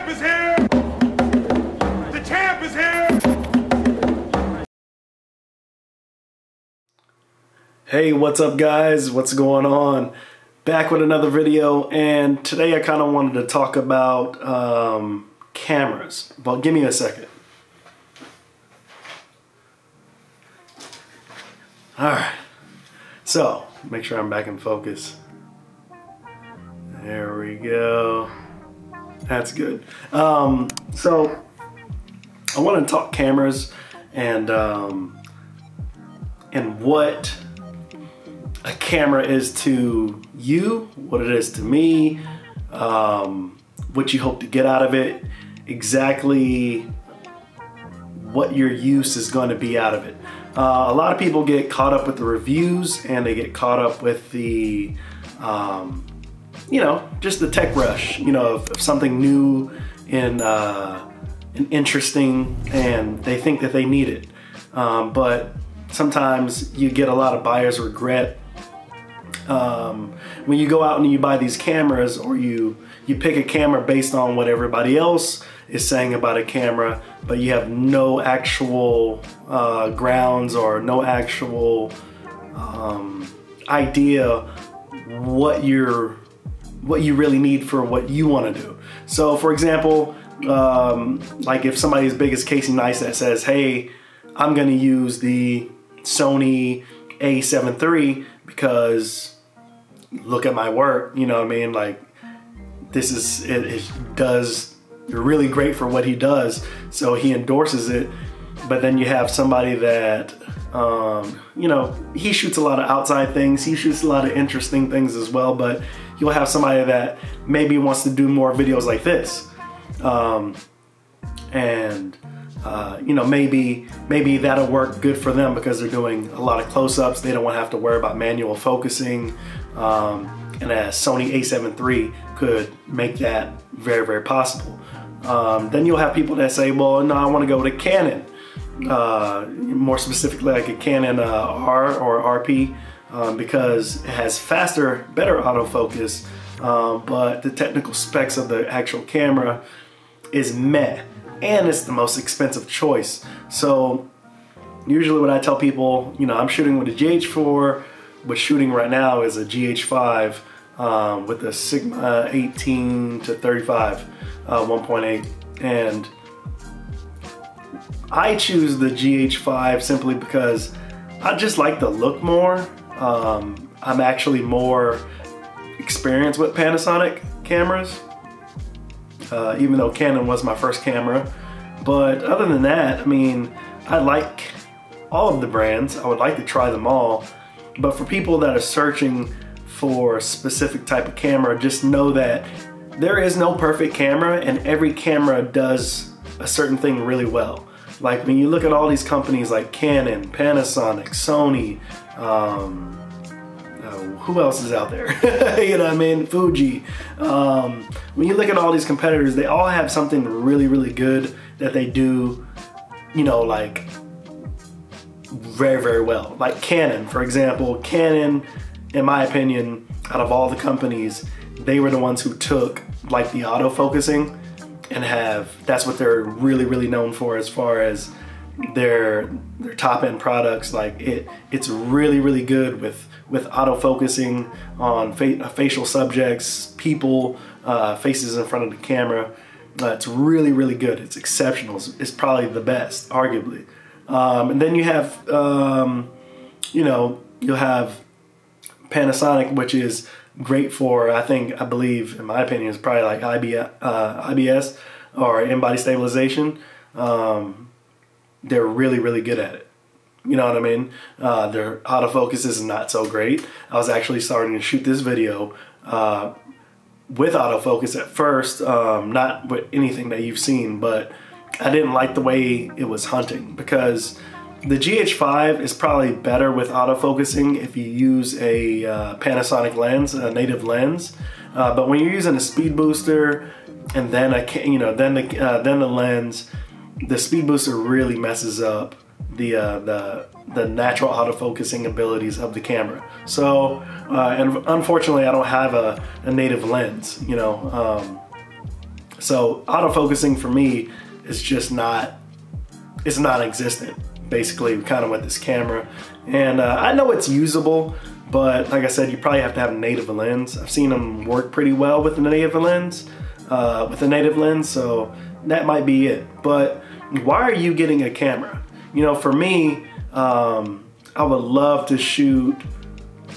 champ is here! The champ is here! Hey, what's up guys? What's going on? Back with another video, and today I kind of wanted to talk about cameras. But give me a second. Alright, so make sure I'm back in focus. There we go. That's good. So I want to talk cameras and what a camera is to you, what it is to me, what you hope to get out of it, exactly what your use is going to be out of it. A lot of people get caught up with the reviews, and they get caught up with the you know, just the tech rush, you know, of something new and interesting, and they think that they need it. But sometimes you get a lot of buyer's regret when you go out and you buy these cameras, or you pick a camera based on what everybody else is saying about a camera, but you have no actual grounds or no actual idea what you really need for what you want to do. So for example, like if somebody's big as Casey Neistat says, hey, I'm gonna use the Sony A7 III because look at my work, you know what I mean? Like, this is, it does really great for what he does, so he endorses it. But then you have somebody that, you know, he shoots a lot of outside things, he shoots a lot of interesting things as well, but you'll have somebody that maybe wants to do more videos like this. You know, maybe that'll work good for them because they're doing a lot of close-ups. They don't want to have to worry about manual focusing, and a Sony A7 III could make that very, very possible. Then you'll have people that say, well, no, I want to go with a Canon, more specifically like a Canon R or RP, because it has faster, better autofocus, but the technical specs of the actual camera is meh, and it's the most expensive choice. So usually when I tell people, you know, I'm shooting with a GH4, what's shooting right now is a GH5 with a Sigma 18 to 35 1.8, and I choose the GH5 simply because I just like the look more. I'm actually more experienced with Panasonic cameras, even though Canon was my first camera. But other than that, I mean, I like all of the brands. I would like to try them all. But for people that are searching for a specific type of camera, just know that there is no perfect camera, and every camera does a certain thing really well. Like when you look at all these companies like Canon, Panasonic, Sony, who else is out there? You know what I mean? Fuji. When you look at all these competitors, they all have something really, really good that they do, you know, like very, very well. Like Canon, for example. Canon, in my opinion, out of all the companies, they were the ones who took like the autofocusing and that's what they're really, really known for as far as their top end products. Like it's really, really good with autofocusing on facial subjects, people, faces in front of the camera. It's really, really good. It's exceptional. It's probably the best, arguably. And then you have, you know, you'll have Panasonic, which is great for, I believe, in my opinion, is probably like IBS or in-body stabilization. They're really, really good at it. You know what I mean? Their autofocus is not so great. I was actually starting to shoot this video with autofocus at first, not with anything that you've seen, but I didn't like the way it was hunting, because the GH5 is probably better with autofocusing if you use a Panasonic lens, a native lens. But when you're using a speed booster and then the lens, the speed booster really messes up the natural autofocusing abilities of the camera. So, and unfortunately, I don't have a native lens. You know, So autofocusing for me is just it's non-existent, basically, kind of with this camera. And I know it's usable, but like I said, you probably have to have a native lens. I've seen them work pretty well with the native lens, so that might be it. But why are you getting a camera? You know, for me, I would love to shoot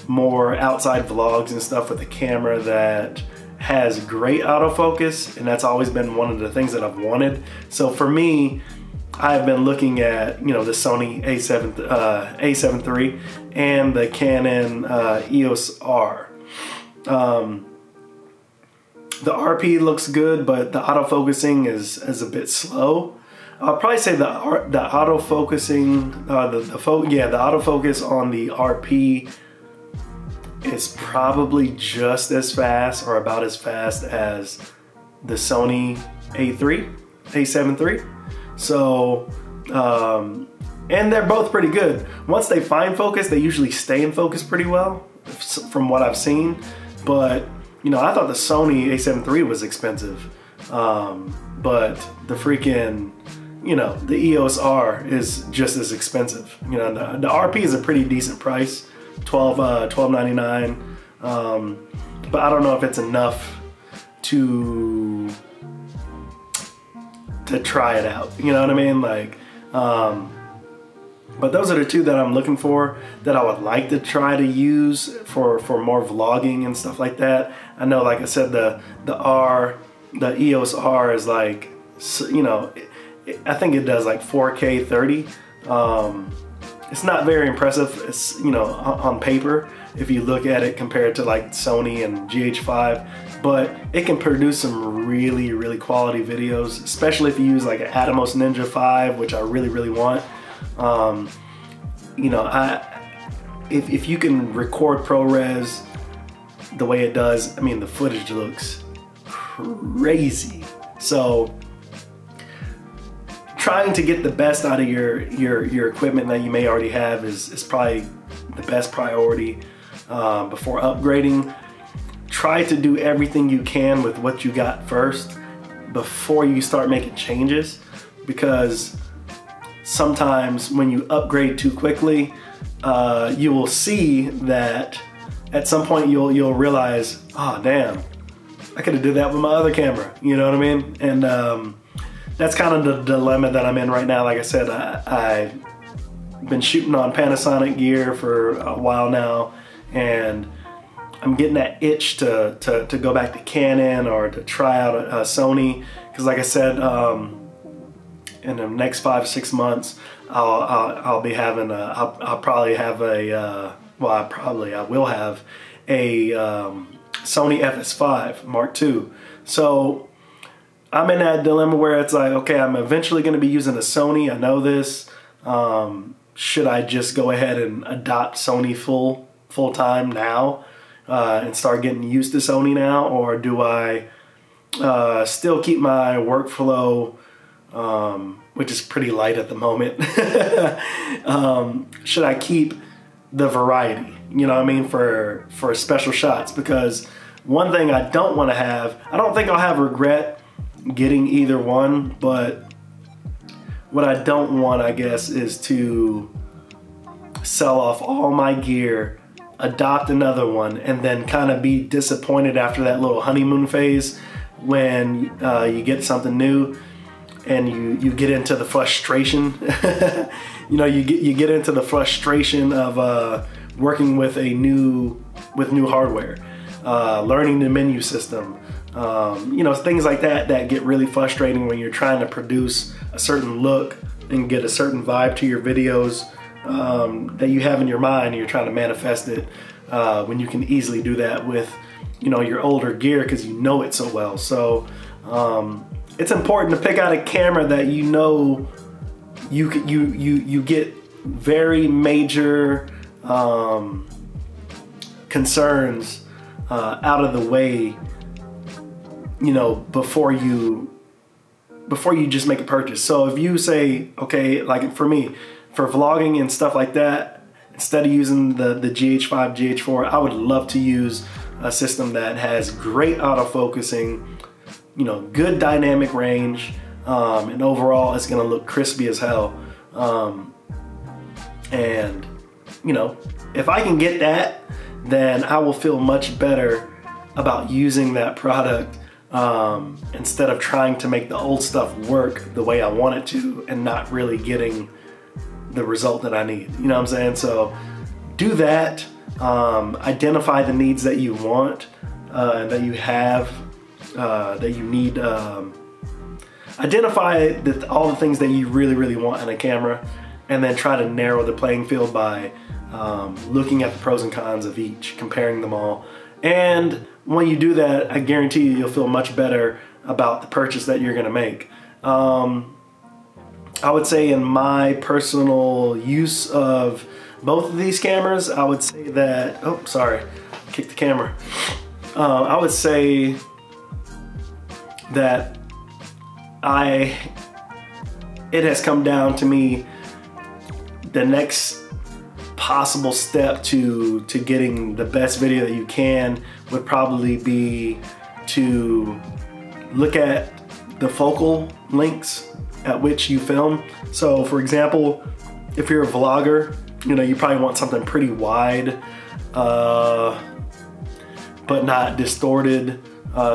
more outside vlogs and stuff with a camera that has great autofocus, and that's always been one of the things that I've wanted. So for me, I've been looking at, you know, the Sony a7 III and the Canon EOS R. The RP looks good, but the autofocusing is a bit slow. I'll probably say the autofocusing, the autofocus on the RP is probably just as fast or about as fast as the Sony a7 III. So, and they're both pretty good. Once they find focus, they usually stay in focus pretty well, from what I've seen. But, you know, I thought the Sony a7 III was expensive. But the freaking, you know, the EOS R is just as expensive. You know, the RP is a pretty decent price, $12.99. But I don't know if it's enough to try it out, you know what I mean? Like, but those are the two that I'm looking for, that I would like to try to use for more vlogging and stuff like that. I know, like I said, the EOS R is like, you know, I think it does like 4K 30. It's not very impressive, it's, you know, on paper, if you look at it compared to like Sony and GH5, but it can produce some really, really quality videos, especially if you use like an Atomos Ninja 5, which I really, really want. You know, if you can record ProRes the way it does, I mean, the footage looks crazy. So trying to get the best out of your equipment that you may already have is probably the best priority before upgrading. Try to do everything you can with what you got first before you start making changes, because sometimes when you upgrade too quickly, you will see that at some point you'll realize, oh damn, I could have did that with my other camera, you know what I mean? And that's kind of the dilemma that I'm in right now. Like I said, I've been shooting on Panasonic gear for a while now, and I'm getting that itch to go back to Canon or to try out a Sony, because like I said, in the next 5 or 6 months, I'll be having I'll probably have a I will have a Sony FS5 Mark II. So I'm in that dilemma where it's like, okay, I'm eventually going to be using a Sony. I know this. Should I just go ahead and adopt Sony full time now and start getting used to Sony now, or do I still keep my workflow, which is pretty light at the moment? Should I keep the variety, you know what I mean, for special shots? Because one thing I don't want to have, I don't think I'll have regret getting either one, but what I don't want, I guess, is to sell off all my gear, adopt another one, and then kind of be disappointed after that little honeymoon phase when you get something new and you get into the frustration. You know, you get into the frustration of working with new hardware, learning the menu system, you know, things like that get really frustrating when you're trying to produce a certain look and get a certain vibe to your videos that you have in your mind, and you're trying to manifest it when you can easily do that with, you know, your older gear, because you know it so well. So it's important to pick out a camera that you know you get very major concerns out of the way, you know, before you just make a purchase. So if you say, okay, like for me, for vlogging and stuff like that, instead of using the GH5, GH4, I would love to use a system that has great autofocusing, you know, good dynamic range, and overall it's gonna look crispy as hell. And you know, if I can get that, then I will feel much better about using that product, instead of trying to make the old stuff work the way I want it to and not really getting the result that I need. You know what I'm saying? So do that. Identify the needs that you want, that you have, that you need. Identify all the things that you really want in a camera, and then try to narrow the playing field by looking at the pros and cons of each, comparing them all. And when you do that, I guarantee you'll feel much better about the purchase that you're gonna make. I would say in my personal use of both of these cameras, I would say that, oh, sorry, kicked the camera. I would say that it has come down to me, the next possible step to getting the best video that you can would probably be to look at the focal lengths at which you film. So for example, if you're a vlogger, you know, you probably want something pretty wide, but not distorted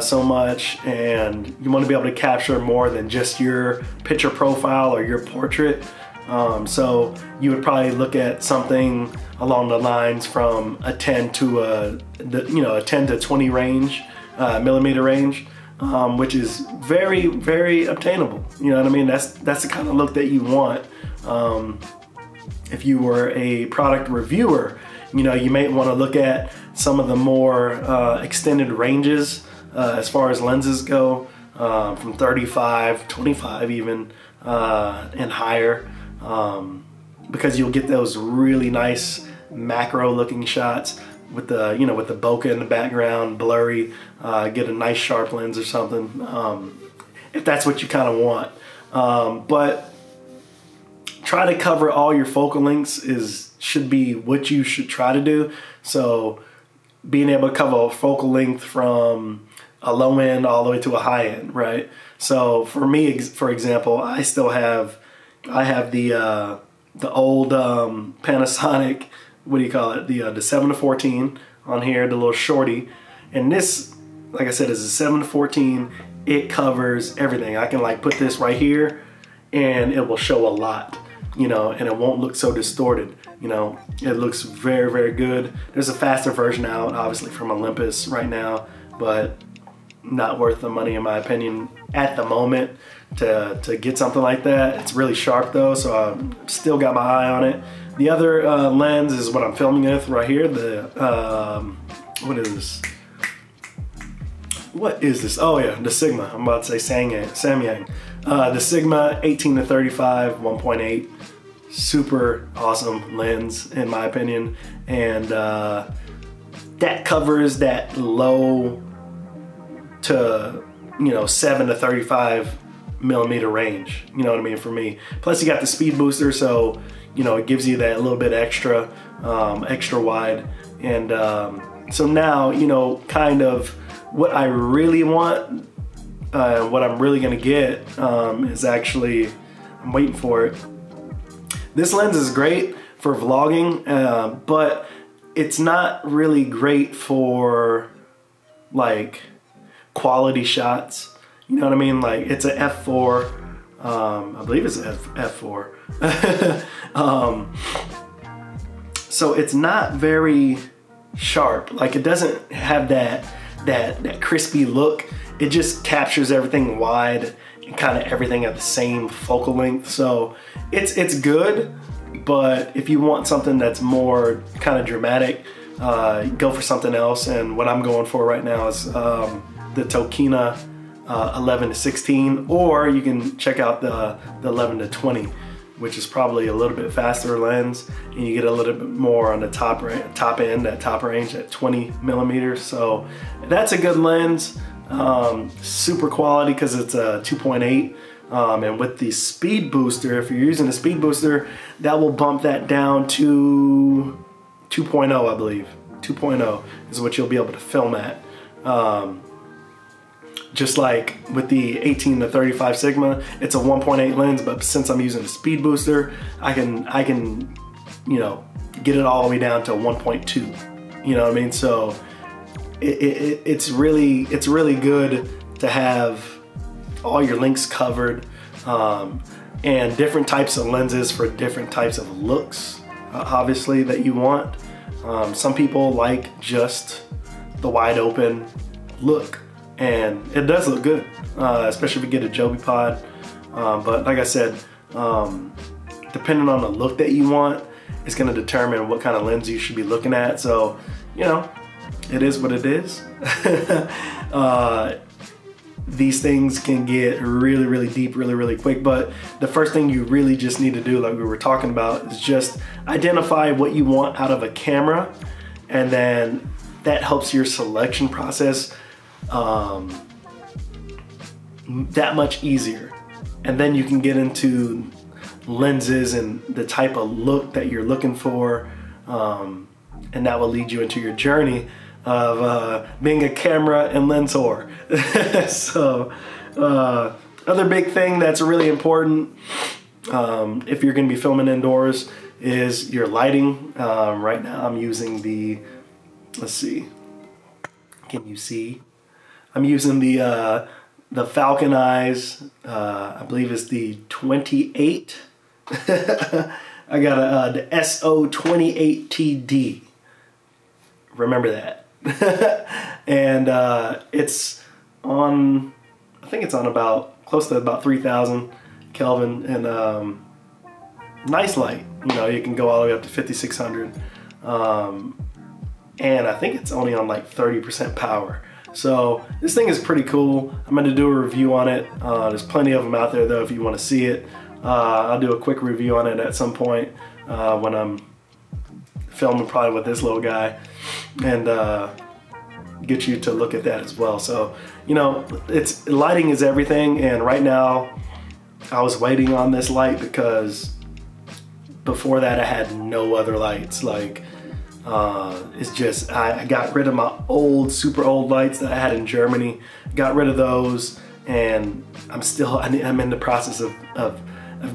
so much, and you want to be able to capture more than just your picture profile or your portrait. So you would probably look at something along the lines from a 10 to a 10 to 20 range, millimeter range, which is very, very obtainable. You know what I mean? That's the kind of look that you want. If you were a product reviewer, you know, you may want to look at some of the more extended ranges as far as lenses go, from 35, 25 even, and higher. Because you'll get those really nice macro looking shots with the, you know, with the bokeh in the background, blurry, get a nice sharp lens or something, if that's what you kind of want. But try to cover all your focal lengths should be what you should try to do. So being able to cover a focal length from a low end all the way to a high end, right? So for me, for example, I have the old Panasonic, what do you call it? The 7-14 on here, the little shorty. And this, like I said, is a 7-14. It covers everything. I can like put this right here and it will show a lot, you know, and it won't look so distorted. You know, it looks very, very good. There's a faster version out, obviously, from Olympus right now, but not worth the money in my opinion at the moment to get something like that. It's really sharp though, so I've still got my eye on it. The other lens is what I'm filming with right here. The what is this? What is this? Oh yeah, the Sigma. I'm about to say Samyang. The Sigma 18-35 1.8. Super awesome lens in my opinion, and that covers that low to, you know, 7 to 35 millimeter range, you know what I mean, for me. Plus you got the speed booster, so you know, it gives you that little bit extra extra wide. And so now, you know, kind of what I really want, what I'm really gonna get, is actually, I'm waiting for it. This lens is great for vlogging, but it's not really great for like quality shots. You know what I mean? Like it's an f4, I believe it's an f4. So it's not very sharp. Like it doesn't have that crispy look. It just captures everything wide and kind of everything at the same focal length. So it's good, but if you want something that's more kind of dramatic, go for something else. And what I'm going for right now is the Tokina 11-16, or you can check out the 11-20, which is probably a little bit faster lens, and you get a little bit more on the top end, that top range at 20 millimeters. So that's a good lens, super quality because it's a 2.8, and with the speed booster, if you're using a speed booster, that will bump that down to 2.0, I believe. 2.0 is what you'll be able to film at. just like with the 18 to 35 Sigma, it's a 1.8 lens, but since I'm using a speed booster, I can, you know, get it all the way down to 1.2. You know what I mean? So it's really good to have all your links covered, and different types of lenses for different types of looks, obviously, that you want. Some people like just the wide open look, and it does look good, especially if you get a Joby pod. But like I said, depending on the look that you want, it's going to determine what kind of lens you should be looking at. So, you know, it is what it is. These things can get really deep really quick, but the first thing you really just need to do, like we were talking about, is just identify what you want out of a camera, and then that helps your selection process that much easier. And then you can get into lenses and the type of look that you're looking for, and that will lead you into your journey of being a camera and lens whore. So other big thing that's really important if you're going to be filming indoors is your lighting. Right now I'm using the, let's see, can you see? I'm using the Falcon Eyes. I believe it's the 28. I got the SO28TD. Remember that. And it's on, I think it's on about close to about 3,000 Kelvin, and nice light. You know, you can go all the way up to 5,600, and I think it's only on like 30% power. So this thing is pretty cool. I'm going to do a review on it. There's plenty of them out there though if you want to see it. I'll do a quick review on it at some point when I'm filming, probably with this little guy, and get you to look at that as well. So, you know, lighting is everything, and right now I was waiting on this light because before that I had no other lights. Like it's just, I got rid of my old, super old lights that I had in Germany, got rid of those, and I'm in the process of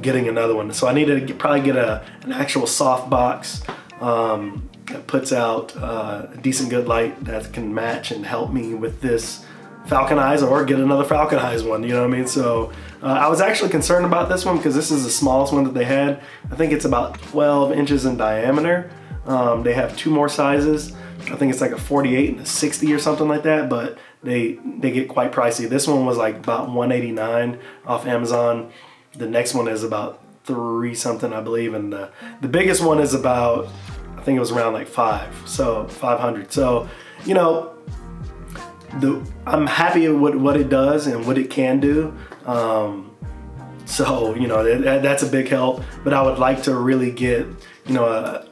getting another one. So I need to probably get an actual soft box that puts out a decent good light that can match and help me with this Falcon Eyes, or get another Falcon Eyes one, you know what I mean? So I was actually concerned about this one because this is the smallest one that they had. I think it's about 12 inches in diameter. They have two more sizes. I think it's like a 48 and a 60 or something like that, but they get quite pricey. This one was like about $189 off Amazon. The next one is about $3 something, I believe, and the biggest one is about, I think it was around like $500. So, you know, I'm happy with what it does and what it can do. So, you know, that's a big help, but I would like to really get, you know,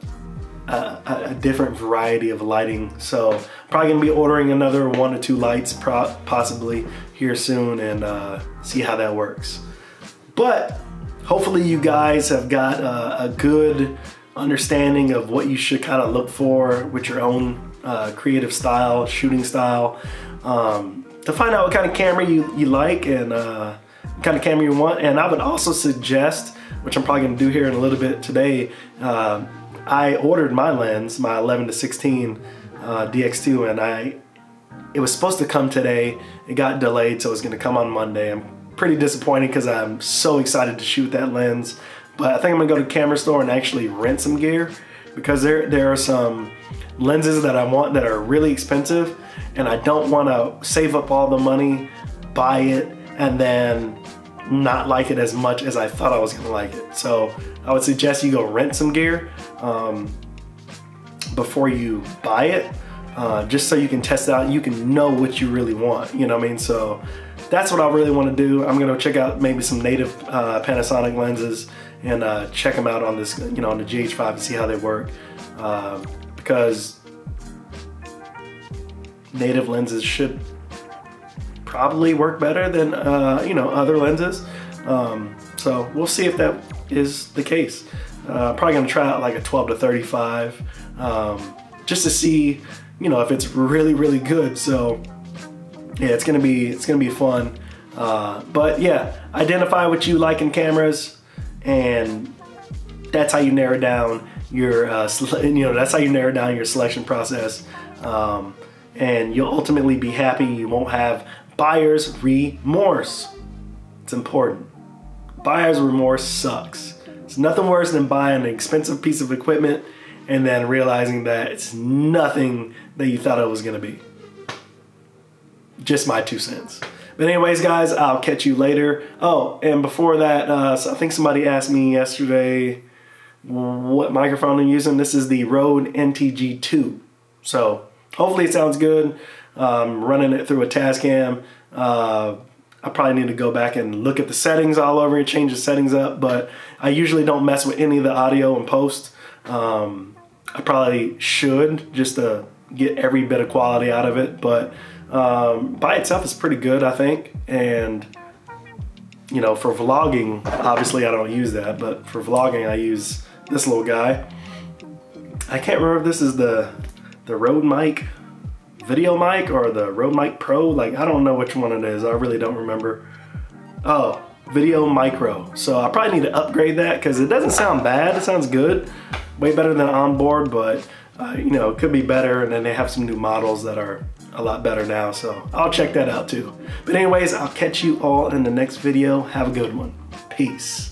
a different variety of lighting. So probably gonna be ordering another 1 or 2 lights possibly here soon, and see how that works. But hopefully you guys have got a good understanding of what you should kind of look for with your own creative style, shooting style, to find out what kind of camera you like, and what kind of camera you want. And I would also suggest, which I'm probably gonna do here in a little bit today, I ordered my lens, my 11 to 16 DX2, and it was supposed to come today. It got delayed, so it's gonna come on Monday. I'm pretty disappointed because I'm so excited to shoot that lens. But I think I'm gonna go to the camera store and actually rent some gear, because there are some lenses that I want that are really expensive, and I don't want to save up all the money, buy it, and then not like it as much as I thought I was gonna like it. So I would suggest you go rent some gear before you buy it, just so you can test it out, you can know what you really want, you know what I mean? So that's what I really want to do. I'm gonna check out maybe some native Panasonic lenses and check them out on this, you know, on the GH5, and see how they work, because native lenses should probably work better than you know, other lenses. So we'll see if that is the case. Probably gonna try out like a 12 to 35 just to see, you know, if it's really good. So yeah, it's gonna be fun. But yeah, identify what you like in cameras, and that's how you narrow down your that's how you narrow down your selection process, and you'll ultimately be happy. You won't have buyer's remorse. It's important. Buyer's remorse sucks. It's nothing worse than buying an expensive piece of equipment and then realizing that it's nothing that you thought it was gonna be. Just my 2 cents. But anyways, guys, I'll catch you later. Oh, and before that, so I think somebody asked me yesterday what microphone I'm using. This is the Rode NTG2. So hopefully it sounds good. Running it through a Tascam. I probably need to go back and look at the settings all over and change the settings up, but I usually don't mess with any of the audio in post. I probably should, just to get every bit of quality out of it, but by itself it's pretty good, I think. And you know, for vlogging, obviously I don't use that, but for vlogging I use this little guy. I can't remember if this is the Rode mic, video mic, or the Rode Mic Pro. Like, I don't know which one it is. I really don't remember. Oh, Video Micro. So I probably need to upgrade that because it doesn't sound bad. It sounds good, way better than onboard, but you know, it could be better. And then they have some new models that are a lot better now, so I'll check that out too. But anyways, I'll catch you all in the next video. Have a good one. Peace.